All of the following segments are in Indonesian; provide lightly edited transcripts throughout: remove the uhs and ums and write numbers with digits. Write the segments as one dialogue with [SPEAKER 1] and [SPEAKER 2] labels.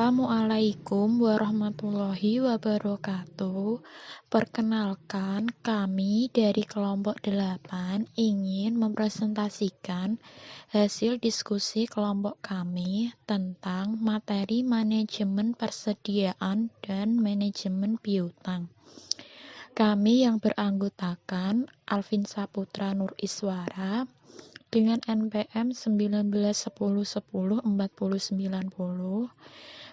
[SPEAKER 1] Assalamualaikum warahmatullahi wabarakatuh. Perkenalkan, kami dari kelompok 8 ingin mempresentasikan hasil diskusi kelompok kami tentang materi manajemen persediaan dan manajemen piutang. Kami yang beranggotakan Alvin Saputra Nur Iswara dengan NPM 1910104090,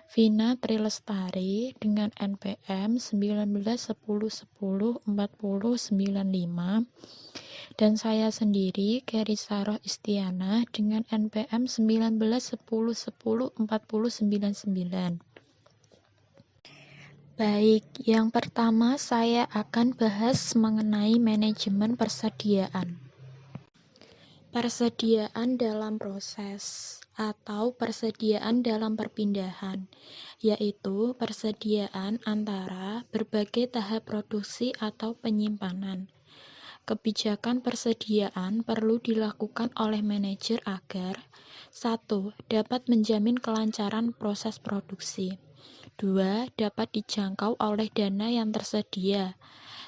[SPEAKER 1] Vina Trilestari dengan NPM 1910104095, dan saya sendiri Keri Saroh Istiana dengan NPM 1910104099. Baik, yang pertama saya akan bahas mengenai manajemen persediaan. Persediaan dalam proses atau persediaan dalam perpindahan, yaitu persediaan antara berbagai tahap produksi atau penyimpanan. Kebijakan persediaan perlu dilakukan oleh manajer agar 1. Dapat menjamin kelancaran proses produksi, 2. Dapat dijangkau oleh dana yang tersedia,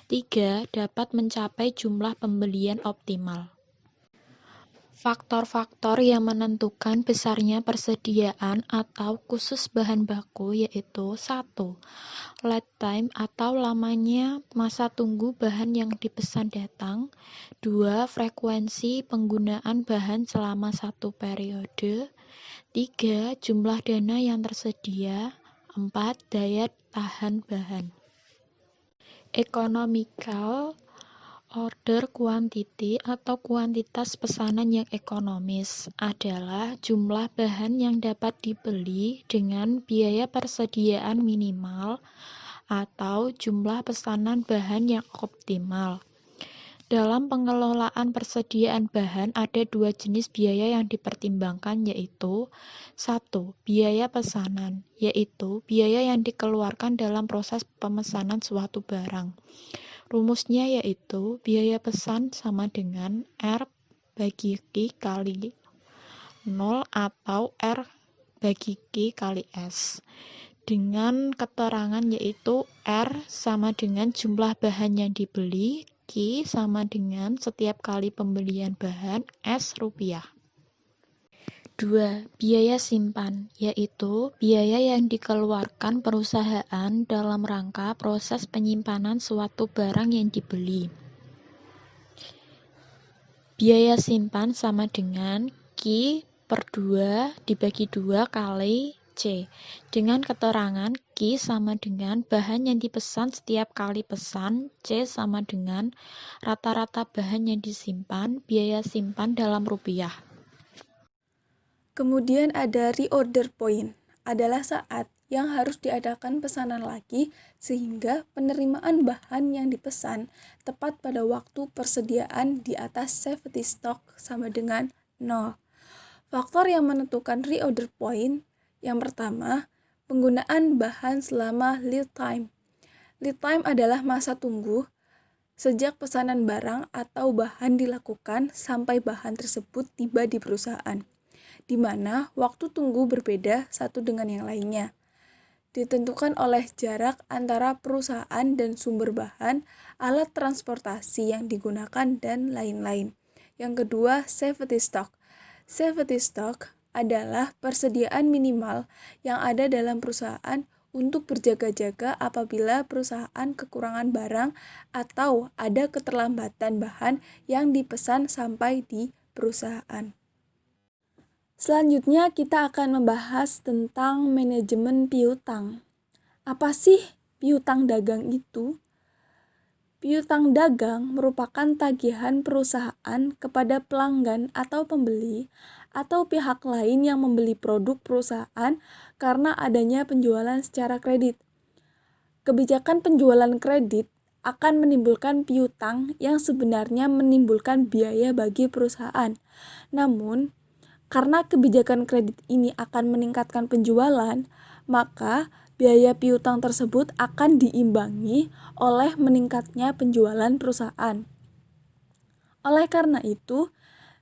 [SPEAKER 1] 3. Dapat mencapai jumlah pembelian optimal. Faktor-faktor yang menentukan besarnya persediaan atau khusus bahan baku yaitu 1. Lead time atau lamanya masa tunggu bahan yang dipesan datang, 2. Frekuensi penggunaan bahan selama satu periode, 3. Jumlah dana yang tersedia, 4. Daya tahan bahan. Economical order quantity atau kuantitas pesanan yang ekonomis adalah jumlah bahan yang dapat dibeli dengan biaya persediaan minimal atau jumlah pesanan bahan yang optimal. Dalam pengelolaan persediaan bahan ada dua jenis biaya yang dipertimbangkan yaitu 1. Biaya pesanan, yaitu biaya yang dikeluarkan dalam proses pemesanan suatu barang. Rumusnya yaitu biaya pesan sama dengan R bagi Q kali 0 atau R bagi Q kali S. Dengan keterangan yaitu R sama dengan jumlah bahan yang dibeli, Q sama dengan setiap kali pembelian bahan, S rupiah. 2. Biaya simpan, yaitu biaya yang dikeluarkan perusahaan dalam rangka proses penyimpanan suatu barang yang dibeli. Biaya simpan sama dengan Q per 2 dibagi 2 kali C. Dengan keterangan Q sama dengan bahan yang dipesan setiap kali pesan, C sama dengan rata-rata bahan yang disimpan, biaya simpan dalam rupiah.
[SPEAKER 2] Kemudian ada reorder point, adalah saat yang harus diadakan pesanan lagi sehingga penerimaan bahan yang dipesan tepat pada waktu persediaan di atas safety stock sama dengan 0. Faktor yang menentukan reorder point, yang pertama, penggunaan bahan selama lead time. Lead time adalah masa tunggu sejak pesanan barang atau bahan dilakukan sampai bahan tersebut tiba di perusahaan, di mana waktu tunggu berbeda satu dengan yang lainnya. Ditentukan oleh jarak antara perusahaan dan sumber bahan, alat transportasi yang digunakan, dan lain-lain. Yang kedua, safety stock. Safety stock adalah persediaan minimal yang ada dalam perusahaan untuk berjaga-jaga apabila perusahaan kekurangan barang atau ada keterlambatan bahan yang dipesan sampai di perusahaan. Selanjutnya kita akan membahas tentang manajemen piutang. Apa sih piutang dagang itu? Piutang dagang merupakan tagihan perusahaan kepada pelanggan atau pembeli atau pihak lain yang membeli produk perusahaan karena adanya penjualan secara kredit. Kebijakan penjualan kredit akan menimbulkan piutang yang sebenarnya menimbulkan biaya bagi perusahaan. Namun, karena kebijakan kredit ini akan meningkatkan penjualan, maka biaya piutang tersebut akan diimbangi oleh meningkatnya penjualan perusahaan. Oleh karena itu,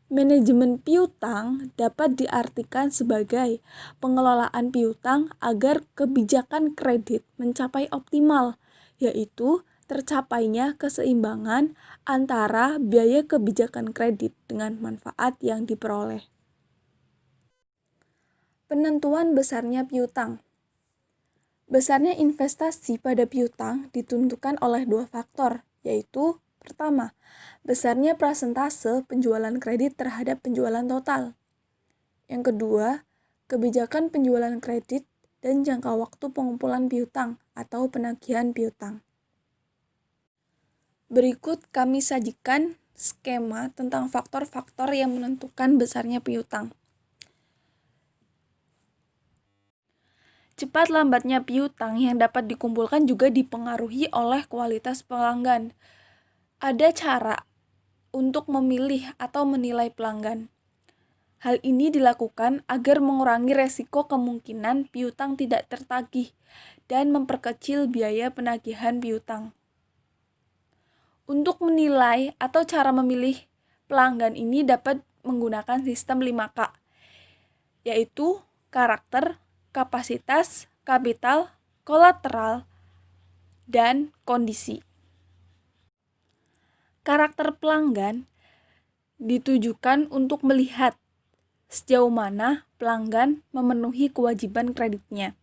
[SPEAKER 2] Manajemen piutang dapat diartikan sebagai pengelolaan piutang agar kebijakan kredit mencapai optimal, yaitu tercapainya keseimbangan antara biaya kebijakan kredit dengan manfaat yang diperoleh. Penentuan besarnya piutang. Besarnya investasi pada piutang ditentukan oleh dua faktor, yaitu pertama, besarnya persentase penjualan kredit terhadap penjualan total. Yang kedua, kebijakan penjualan kredit dan jangka waktu pengumpulan piutang atau penagihan piutang. Berikut kami sajikan skema tentang faktor-faktor yang menentukan besarnya piutang. Cepat lambatnya piutang yang dapat dikumpulkan juga dipengaruhi oleh kualitas pelanggan. Ada cara untuk memilih atau menilai pelanggan. Hal ini dilakukan agar mengurangi resiko kemungkinan piutang tidak tertagih dan memperkecil biaya penagihan piutang. Untuk menilai atau cara memilih pelanggan ini dapat menggunakan sistem 5K, yaitu karakter, kapasitas, kapital, kolateral, dan kondisi. Karakter pelanggan ditujukan untuk melihat sejauh mana pelanggan memenuhi kewajiban kreditnya.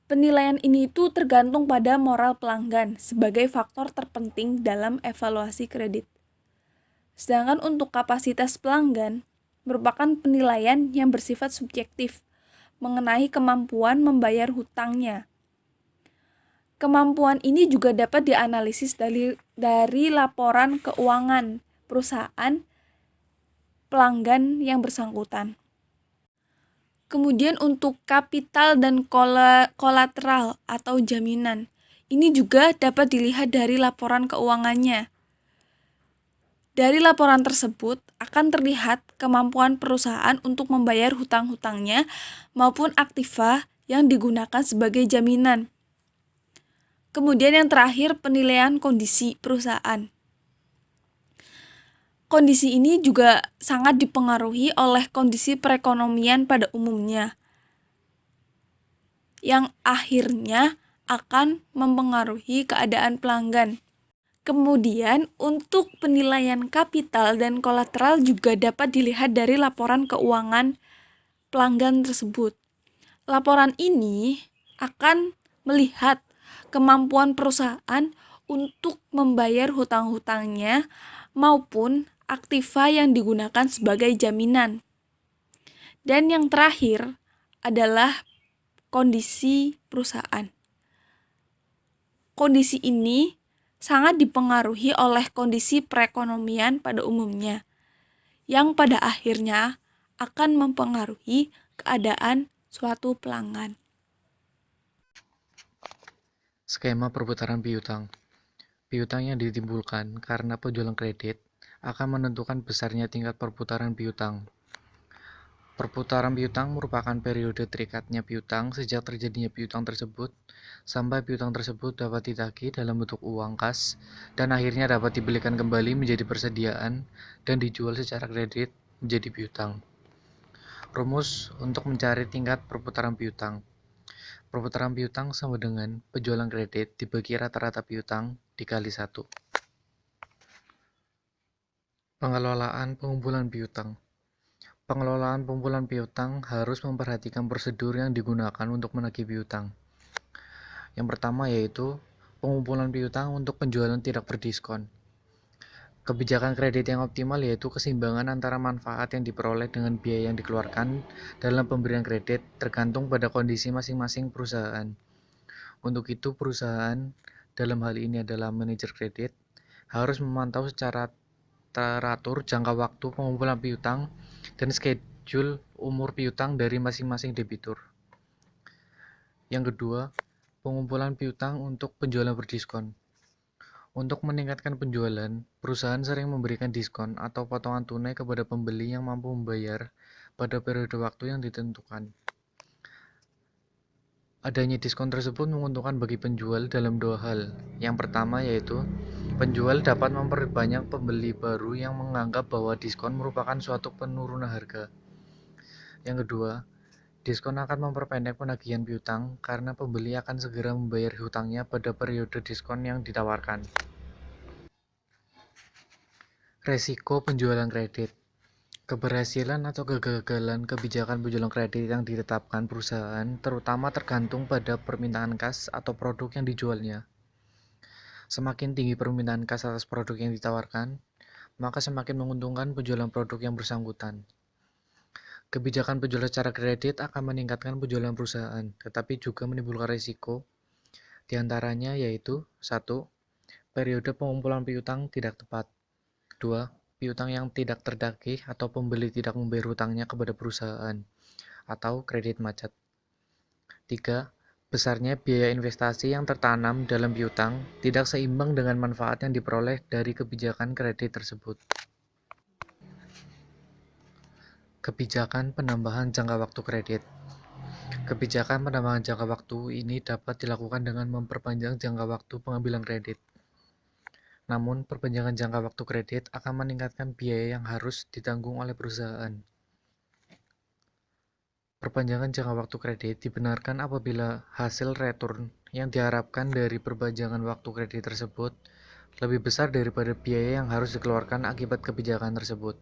[SPEAKER 2] Penilaian ini itu tergantung pada moral pelanggan sebagai faktor terpenting dalam evaluasi kredit. Sedangkan untuk kapasitas pelanggan merupakan penilaian yang bersifat subjektif mengenai kemampuan membayar hutangnya. Kemampuan ini juga dapat dianalisis dari laporan keuangan perusahaan pelanggan yang bersangkutan. Kemudian untuk kapital dan kolateral atau jaminan, ini juga dapat dilihat dari laporan keuangannya. Dari laporan tersebut akan terlihat kemampuan perusahaan untuk membayar hutang-hutangnya maupun aktiva yang digunakan sebagai jaminan. Kemudian yang terakhir, penilaian kondisi perusahaan. Kondisi ini juga sangat dipengaruhi oleh kondisi perekonomian pada umumnya, yang akhirnya akan mempengaruhi keadaan pelanggan. Kemudian, untuk penilaian kapital dan kolateral juga dapat dilihat dari laporan keuangan pelanggan tersebut. Laporan ini akan melihat kemampuan perusahaan untuk membayar hutang-hutangnya maupun aktiva yang digunakan sebagai jaminan. Dan yang terakhir adalah kondisi perusahaan. Kondisi ini sangat dipengaruhi oleh kondisi perekonomian pada umumnya, yang pada akhirnya akan mempengaruhi keadaan suatu pelanggan.
[SPEAKER 3] Skema perputaran piutang. Piutang yang ditimbulkan karena penjualan kredit akan menentukan besarnya tingkat perputaran piutang. Perputaran piutang merupakan periode terikatnya piutang sejak terjadinya piutang tersebut sampai piutang tersebut dapat ditagih dalam bentuk uang kas dan akhirnya dapat dibelikan kembali menjadi persediaan dan dijual secara kredit menjadi piutang. Rumus untuk mencari tingkat perputaran piutang. Perputaran piutang sama dengan penjualan kredit dibagi rata-rata piutang dikali 1. Pengelolaan pengumpulan piutang. Pengelolaan pengumpulan piutang harus memperhatikan prosedur yang digunakan untuk menagih piutang. Yang pertama yaitu pengumpulan piutang untuk penjualan tidak berdiskon. Kebijakan kredit yang optimal yaitu keseimbangan antara manfaat yang diperoleh dengan biaya yang dikeluarkan dalam pemberian kredit tergantung pada kondisi masing-masing perusahaan. Untuk itu, perusahaan, dalam hal ini adalah manajer kredit, harus memantau secara teratur jangka waktu pengumpulan piutang dan schedule umur piutang dari masing-masing debitur. Yang kedua, pengumpulan piutang untuk penjualan berdiskon. Untuk meningkatkan penjualan, perusahaan sering memberikan diskon atau potongan tunai kepada pembeli yang mampu membayar pada periode waktu yang ditentukan. Adanya diskon tersebut menguntungkan bagi penjual dalam dua hal. Yang pertama yaitu Penjual dapat memperbanyak pembeli baru yang menganggap bahwa diskon merupakan suatu penurunan harga. Yang kedua, diskon akan memperpendek penagihan piutang karena pembeli akan segera membayar hutangnya pada periode diskon yang ditawarkan. Resiko penjualan kredit. Keberhasilan atau kegagalan kebijakan penjualan kredit yang ditetapkan perusahaan terutama tergantung pada permintaan kas atau produk yang dijualnya. Semakin tinggi permintaan kas atas produk yang ditawarkan, maka semakin menguntungkan penjualan produk yang bersangkutan. Kebijakan penjualan secara kredit akan meningkatkan penjualan perusahaan, tetapi juga menimbulkan risiko, di antaranya yaitu 1. Periode pengumpulan piutang tidak tepat. 2. Piutang yang tidak terdagih atau pembeli tidak membayar hutangnya kepada perusahaan, atau kredit macet. 3. Besarnya biaya investasi yang tertanam dalam piutang tidak seimbang dengan manfaat yang diperoleh dari kebijakan kredit tersebut. Kebijakan penambahan jangka waktu kredit. Kebijakan penambahan jangka waktu ini dapat dilakukan dengan memperpanjang jangka waktu pengambilan kredit. Namun, perpanjangan jangka waktu kredit akan meningkatkan biaya yang harus ditanggung oleh perusahaan. Perpanjangan jangka waktu kredit dibenarkan apabila hasil return yang diharapkan dari perpanjangan waktu kredit tersebut lebih besar daripada biaya yang harus dikeluarkan akibat kebijakan tersebut.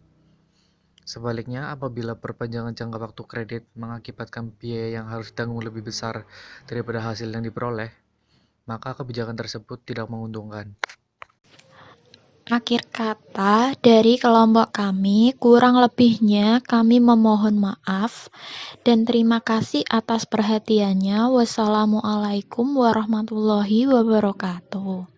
[SPEAKER 3] Sebaliknya, apabila perpanjangan jangka waktu kredit mengakibatkan biaya yang harus ditanggung lebih besar daripada hasil yang diperoleh, maka kebijakan tersebut tidak menguntungkan.
[SPEAKER 1] Akhir kata, dari kelompok kami, kurang lebihnya kami memohon maaf dan terima kasih atas perhatiannya. Wassalamualaikum warahmatullahi wabarakatuh.